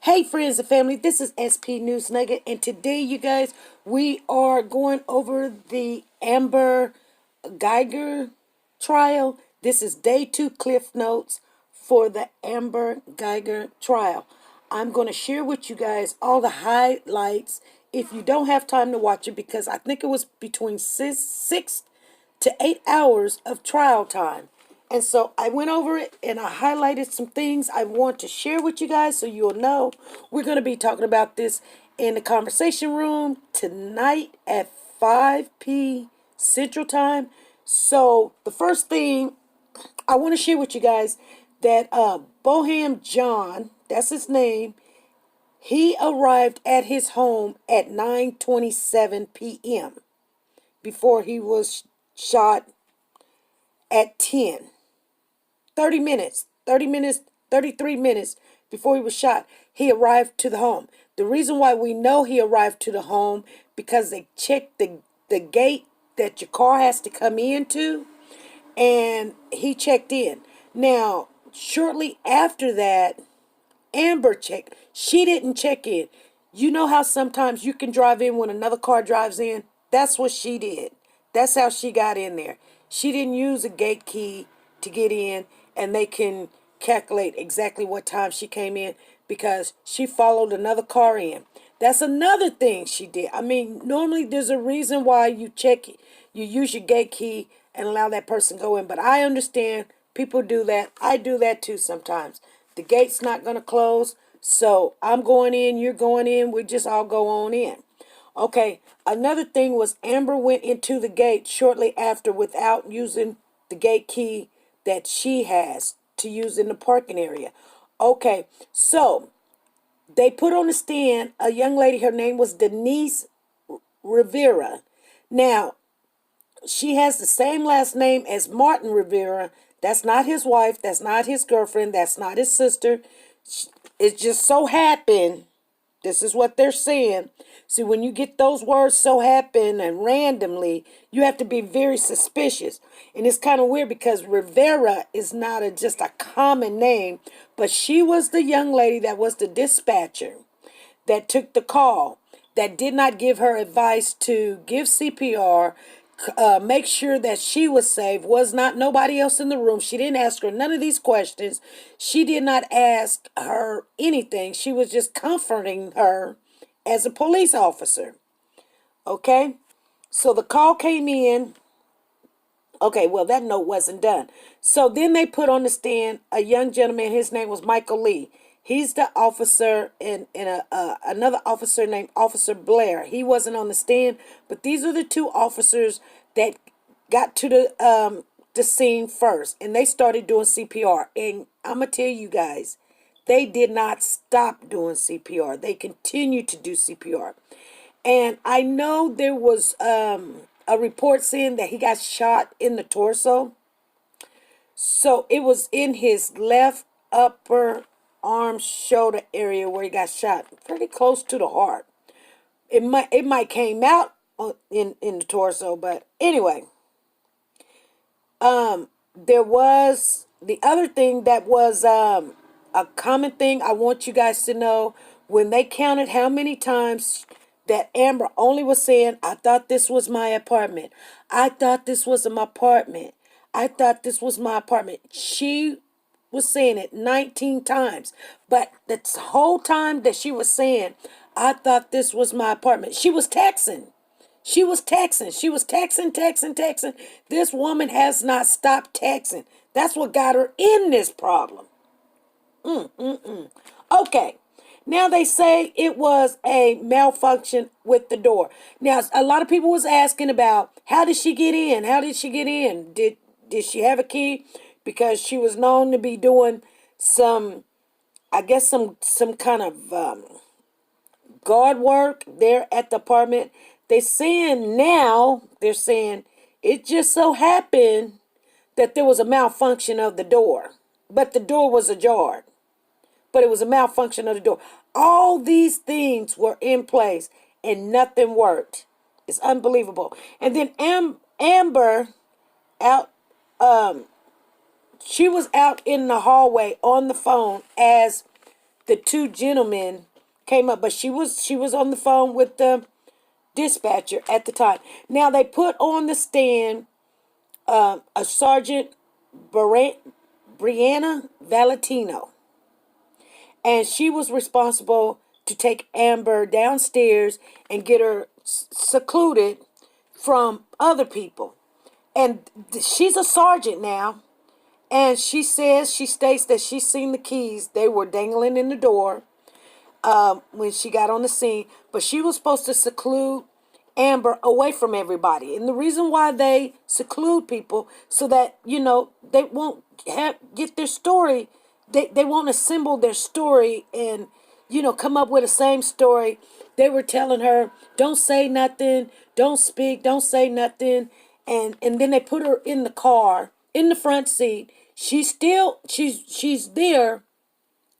Hey friends and family, this is SP News Nugget, and today you guys, we are going over the Amber Guyger trial. This is day 2 cliff notes for the Amber Guyger trial. I'm going to share with you guys all the highlights if you don't have time to watch it, because I think it was between 6 to 8 hours of trial time. And so I went over it and I highlighted some things I want to share with you guys so you'll know. We're going to be talking about this in the conversation room tonight at 5 p. Central Time. So the first thing I want to share with you guys that Boham John, that's his name, he arrived at his home at 9:27 p.m. before he was shot at 30 minutes, 33 minutes before he was shot, he arrived to the home. The reason why we know he arrived to the home, because they checked the gate that your car has to come into, and he checked in. Now, shortly after that, Amber checked. She didn't check in. You know how sometimes you can drive in when another car drives in? That's what she did. That's how she got in there. She didn't use a gate key to get in, and they can calculate exactly what time she came in because she followed another car in. That's another thing she did. I mean, normally there's a reason why you use your gate key and allow that person go in, but I understand people do that. I do that too sometimes. The gate's not going to close, so I'm going in, you're going in, we just all go on in. Okay, another thing was Amber went into the gate shortly after without using the gate key that she has to use in the parking area. Okay, so they put on the stand a young lady, her name was Denise Rivera. Now, she has the same last name as Martin Rivera. That's not his wife, that's not his girlfriend, that's not his sister. It just so happened, this is what they're saying. See, when you get those words so happen and randomly, you have to be very suspicious. And it's kind of weird because Rivera is not just a common name, but she was the young lady that was the dispatcher that took the call, that did not give her advice to give CPR, make sure that she was safe, was not nobody else in the room. She didn't ask her none of these questions. She did not ask her anything. She was just comforting her as a police officer. Okay? So the call came in. Okay, well, that note wasn't done. So then they put on the stand a young gentleman. His name was Michael Lee. He's the officer, and another officer named Officer Blair. He wasn't on the stand, but these are the two officers that got to the scene first, and they started doing CPR. And I'm gonna tell you guys, they did not stop doing CPR. They continued to do CPR. And I know there was a report saying that he got shot in the torso. So it was in his left upper arm shoulder area where he got shot, pretty close to the heart. It might came out in the torso, but anyway, there was the other thing that was a common thing I want you guys to know. When they counted how many times that Amber only was saying, I thought this was my apartment. I thought this was my apartment. I thought this was my apartment. She was saying it 19 times. But the whole time that she was saying, I thought this was my apartment, she was texting. She was texting. She was texting. This woman has not stopped texting. That's what got her in this problem. Okay. Now they say it was a malfunction with the door. Now a lot of people was asking about, how did she get in? How did she get in? Did she have a key? Because she was known to be doing some, I guess some kind of guard work there at the apartment. They're saying it just so happened that there was a malfunction of the door, but the door was ajar. But it was a malfunction of the door. All these things were in place and nothing worked. It's unbelievable. And then Amber out, she was out in the hallway on the phone as the two gentlemen came up, but she was on the phone with the dispatcher at the time. Now they put on the stand a Sergeant Brianna Valentino, and she was responsible to take Amber downstairs and get her secluded from other people. And she's a sergeant now, and she states that she's seen the keys. They were dangling in the door when she got on the scene, but she was supposed to seclude Amber away from everybody. And the reason why they seclude people so that, they won't get their story. They won't assemble their story and, come up with the same story. They were telling her, don't say nothing, don't speak, don't say nothing. And then they put her in the car, in the front seat. She's there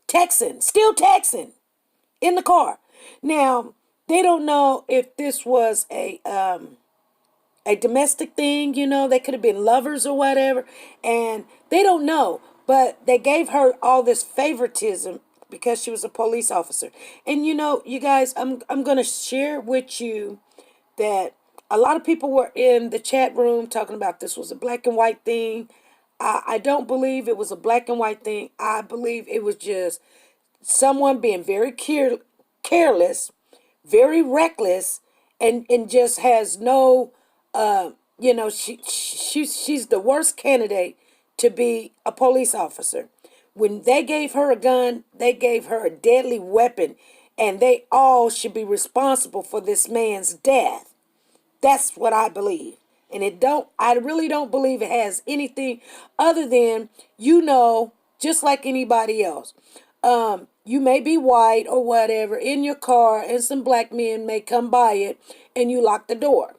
still texting in the car. Now, they don't know if this was a domestic thing, they could have been lovers or whatever, and they don't know, but they gave her all this favoritism because she was a police officer. And you guys, I'm going to share with you that a lot of people were in the chat room talking about this was a black and white thing. I don't believe it was a black and white thing. I believe it was just someone being very careless, very reckless, and just has no, she's the worst candidate to be a police officer. When they gave her a gun, they gave her a deadly weapon, and they all should be responsible for this man's death. That's what I believe. And I really don't believe it has anything other than, just like anybody else. You may be white or whatever in your car, and some black men may come by it, and you lock the door.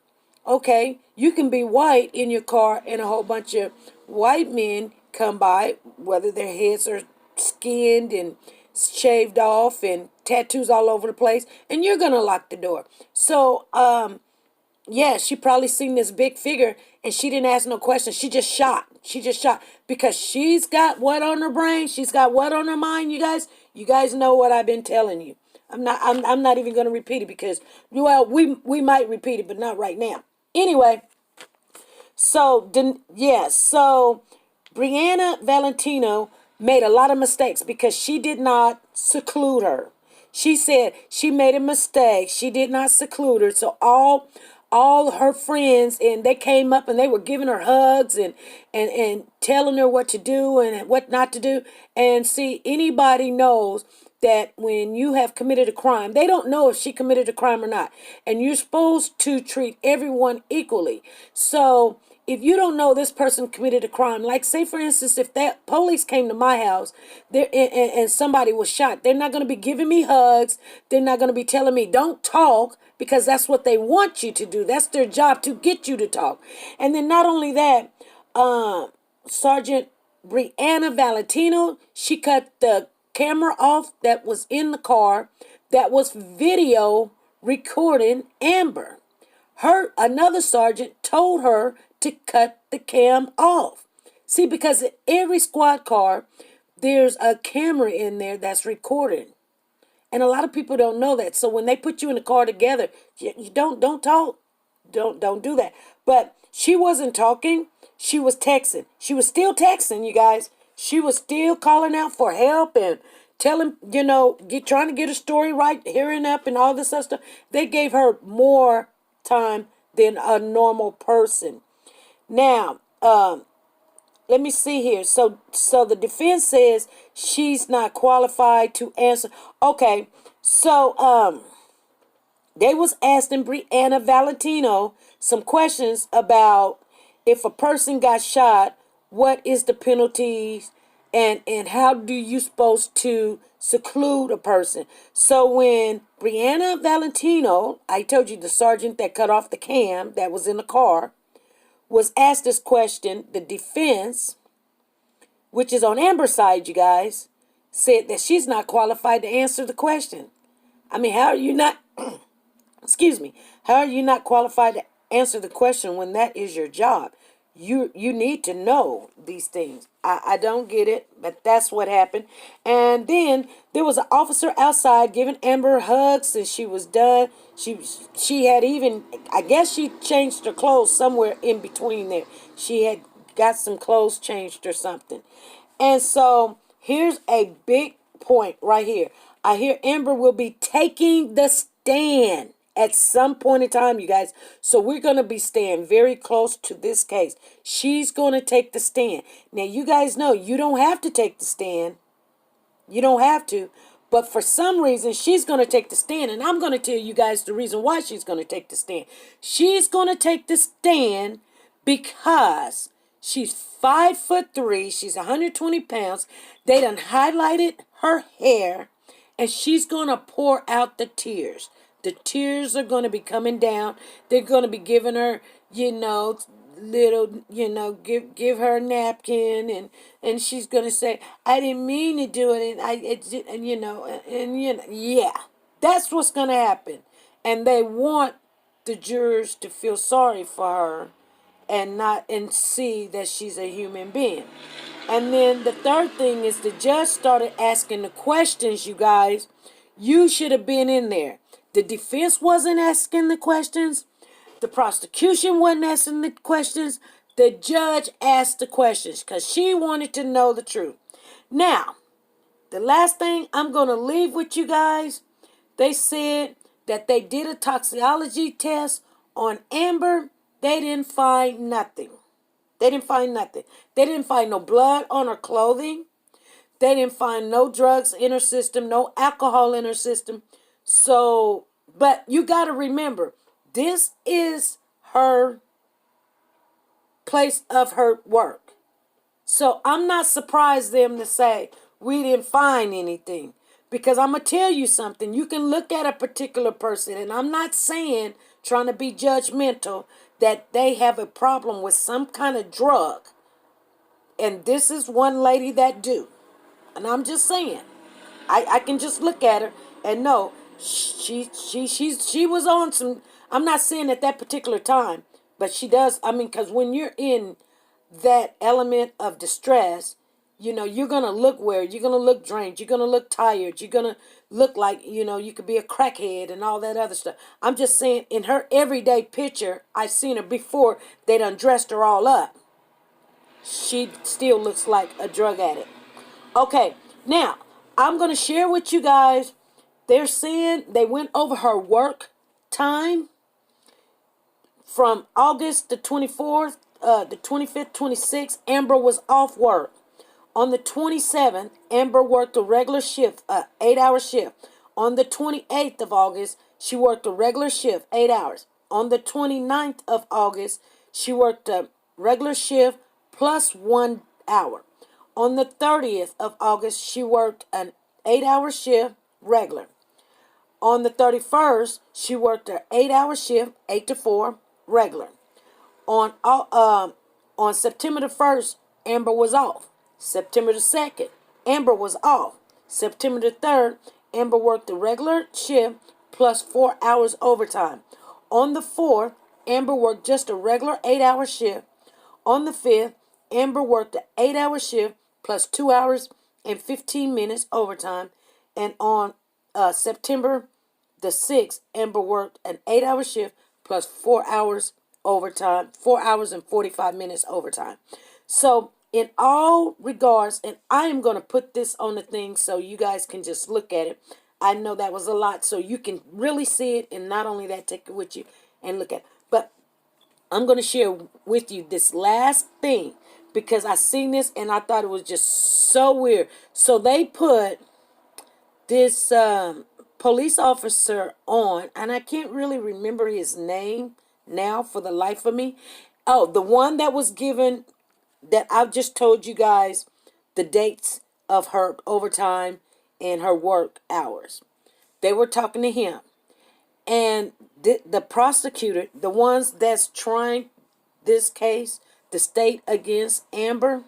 Okay, you can be white in your car, and a whole bunch of white men come by, whether their heads are skinned and shaved off and tattoos all over the place, and you're gonna lock the door. So, yeah, she probably seen this big figure and she didn't ask no questions. She just shot. Because she's got what on her brain? She's got what on her mind, you guys? You guys know what I've been telling you. I'm not even going to repeat it because, well, we might repeat it, but not right now. Anyway, so Brianna Valentino made a lot of mistakes because she did not seclude her. She said she made a mistake. She did not seclude her. So all her friends, and they came up and they were giving her hugs and telling her what to do and what not to do. And see, anybody knows that when you have committed a crime, they don't know if she committed a crime or not. And you're supposed to treat everyone equally. So if you don't know this person committed a crime, like say for instance, if that police came to my house there and somebody was shot, they're not going to be giving me hugs. They're not going to be telling me don't talk, because that's what they want you to do. That's their job, to get you to talk. And then not only that, Sergeant Brianna Valentino, she cut the camera off that was in the car that was video recording Amber. Another sergeant told her to cut the cam off. See, because in every squad car, there's a camera in there that's recording. And a lot of people don't know that. So when they put you in a car together, you don't talk. Don't do that. But she wasn't talking. She was texting. She was still texting, you guys. She was still calling out for help and telling, trying to get a story right, hearing up and all this other stuff. They gave her more time than a normal person. Now, let me see here. So the defense says she's not qualified to answer. Okay, so they was asking Brianna Valentino some questions about if a person got shot, what is the penalties, and how do you supposed to seclude a person. So when Brianna Valentino, I told you the sergeant that cut off the cam that was in the car, was asked this question, the defense, which is on Amber's side, you guys, said that she's not qualified to answer the question. I mean, how are you not, how are you not qualified to answer the question when that is your job? You need to know these things. I don't get it, but that's what happened. And then there was an officer outside giving Amber hugs, and she was done. She had even, I guess she changed her clothes somewhere in between there. She had got some clothes changed or something. And so here's a big point right here. I hear Amber will be taking the stand at some point in time, you guys. So we're going to be staying very close to this case. She's going to take the stand. Now, you guys know you don't have to take the stand. You don't have to. But for some reason, she's going to take the stand. And I'm going to tell you guys the reason why she's going to take the stand. She's going to take the stand because she's 5'3". She's 120 pounds. They done highlighted her hair. And she's going to pour out the tears. The tears are going to be coming down. They're going to be giving her, little, give her a napkin, and she's going to say, I didn't mean to do it, yeah, that's what's going to happen. And they want the jurors to feel sorry for her and see that she's a human being. And then the third thing is the judge started asking the questions, you guys. You should have been in there. The defense wasn't asking the questions. The prosecution wasn't asking the questions. The judge asked the questions because she wanted to know the truth. Now, the last thing I'm going to leave with you guys, they said that they did a toxicology test on Amber. They didn't find nothing. They didn't find nothing. They didn't find no blood on her clothing. They didn't find no drugs in her system, no alcohol in her system. So, but you got to remember, this is her place of her work. So I'm not surprised them to say we didn't find anything. Because I'm going to tell you something. You can look at a particular person, and I'm not saying, trying to be judgmental, that they have a problem with some kind of drug. And this is one lady that do. And I'm just saying, I can just look at her and know she was on some. I'm not saying at that particular time, but she does. I mean, because when you're in that element of distress, you're gonna look weird. You're gonna look drained. You're gonna look tired. You're gonna look like you could be a crackhead and all that other stuff. I'm just saying, in her everyday picture, I seen her before they'd undressed her all up. She still looks like a drug addict. Okay, now, I'm going to share with you guys, they're saying they went over her work time from August the 24th, the 25th, 26th, Amber was off work. On the 27th, Amber worked a regular shift, 8-hour shift. On the 28th of August, she worked a regular shift, 8 hours. On the 29th of August, she worked a regular shift plus 1 hour. On the 30th of August, she worked an 8-hour shift regular. On the 31st, she worked an 8-hour shift, 8 to 4, regular. On September the 1st, Amber was off. September the 2nd, Amber was off. September the 3rd, Amber worked the regular shift plus 4 hours overtime. On the 4th, Amber worked just a regular 8-hour shift. On the 5th, Amber worked an 8-hour shift plus 2 hours and 15 minutes overtime. And on September the 6th, Amber worked an 8-hour shift plus 4 hours overtime, 4 hours and 45 minutes overtime. So in all regards, and I am going to put this on the thing so you guys can just look at it. I know that was a lot, so you can really see it, and not only that, take it with you and look at it. But I'm going to share with you this last thing because I seen this and I thought it was just so weird. So they put this police officer on, and I can't really remember his name now for the life of me. Oh, the one that was given, that I've just told you guys the dates of her overtime and her work hours. They were talking to him. And the prosecutor, the ones that's trying this case, the state against Amber,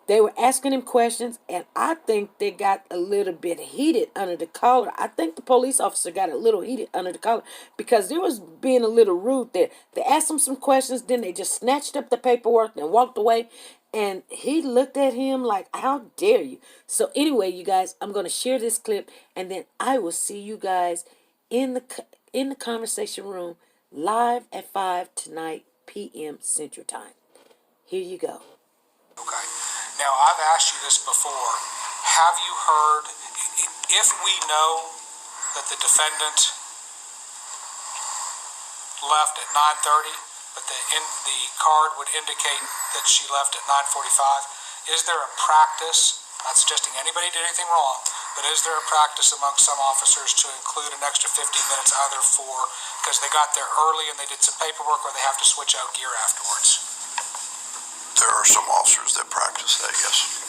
they were asking him questions, and I think they got a little bit heated under the collar. I think the police officer got a little heated under the collar because there was being a little rude there. They asked him some questions, then they just snatched up the paperwork and walked away. And he looked at him like, how dare you? So anyway, you guys, I'm going to share this clip, and then I will see you guys in the conversation room live at 5 tonight p.m. Central Time. Here you go. Okay. Now, I've asked you this before. Have you heard, if we know that the defendant left at 9:30, but the card would indicate that she left at 9:45, is there a practice, not suggesting anybody did anything wrong, but is there a practice among some officers to include an extra 15 minutes either because they got there early and they did some paperwork, or they have to switch out gear afterwards? There are some officers that practice that, yes.